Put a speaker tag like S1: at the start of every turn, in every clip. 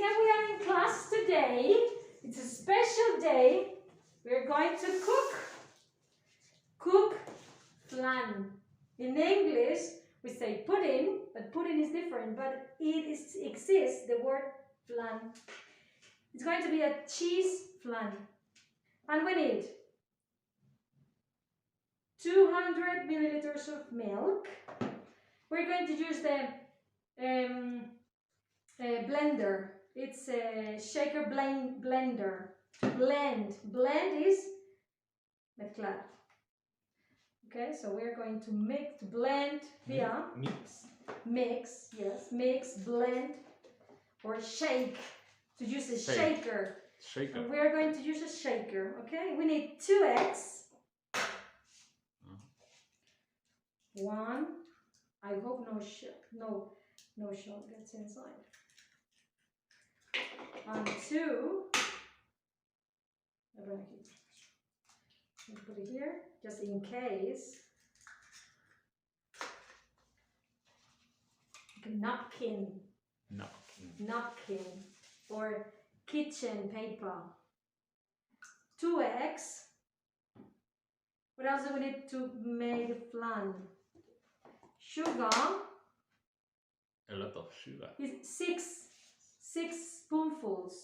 S1: that we are in class today. It's a special day. We're going to cook flan. In English, we say pudding, but pudding is different, but exists the word flan. It's going to be a cheese flan. And we need 200 milliliters of milk. We're going to use the blender. It's a shaker blender. Blend is mezclar. Okay, so we're going to blend via mix, yes, mix, blend, or shake. To use a shaker. And we're going to use a shaker. Okay, we need 2 eggs. One. I hope no shell gets inside. And 2. I'm going to put it here just in case. Napkin or kitchen paper. 2 eggs. What else do we need to make the flan? Sugar.
S2: A lot of sugar.
S1: Is 6 spoonfuls.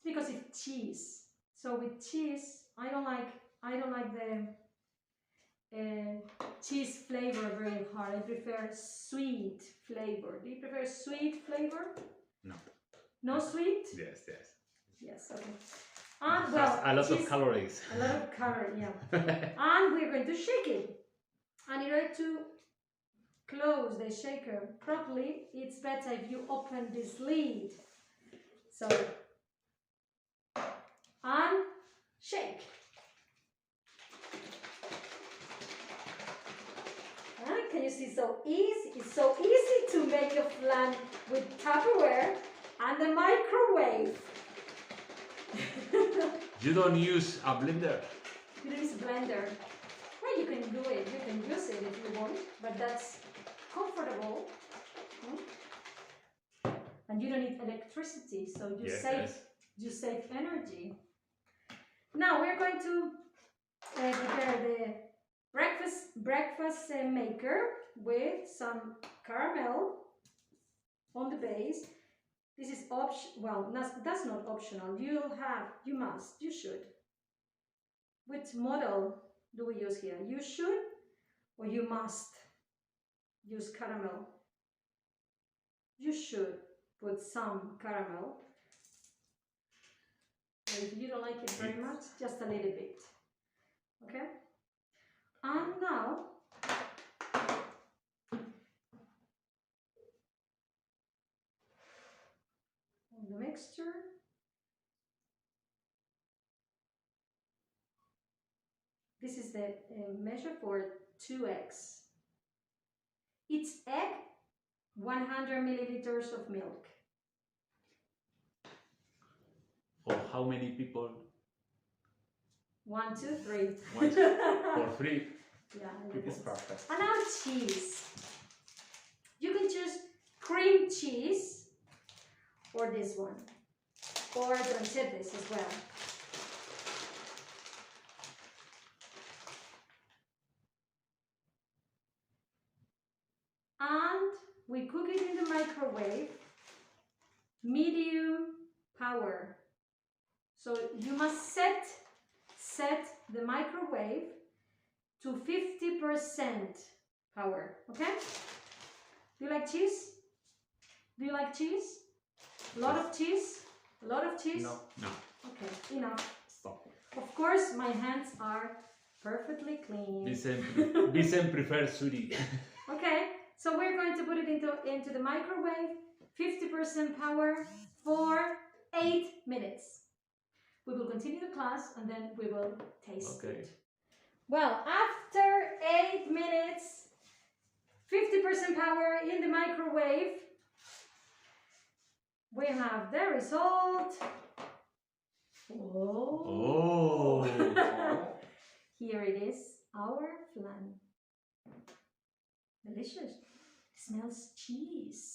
S1: Because it's cheese. So with cheese, I don't like the cheese flavor very hard. I prefer sweet flavor. Do you prefer sweet flavor?
S2: No.
S1: No sweet?
S2: Yes.
S1: Yes, okay. And well,
S2: a lot of calories.
S1: A lot of calories, yeah. And we're going to shake it. And in order to close the shaker properly, it's better if you open this lid. So, and shake. Can you see, so easy? It's so easy to make a flan with Tupperware and the microwave.
S2: You don't use a blender?
S1: You don't use a blender. Well, you can do it. You can use it if you want, but that's comfortable. And you don't need electricity, so you save energy. Now we're going to prepare the breakfast maker with some caramel on the base. This is well, that's not optional. You should. Which model do we use here? You should or you must use caramel? You should put some caramel. Or if you don't like it very much, just a little bit. Okay? And now the mixture. This is the measure for 2 eggs. Each egg, 100 milliliters of milk.
S2: For how many people?
S1: 1, 2, 3.
S2: For 3.
S1: Yeah,
S2: it is perfect.
S1: And now cheese. You can choose cream cheese or this one, or durante as well. And we cook it in the microwave, medium power. So you must set the microwave to 50% power, okay? Do you like cheese? Do you like cheese? A lot of cheese? A lot of cheese?
S2: No.
S1: Okay, enough.
S2: Stop.
S1: Of course, my hands are perfectly clean.
S2: Vicente prefers sweetie.
S1: Okay, so we're going to put it into the microwave, 50% power for 8 minutes. We will continue the class and then we will taste it. Well, after 8 minutes, 50% power in the microwave, we have the result. Oh! Here it is, our flan. Delicious. It smells cheese.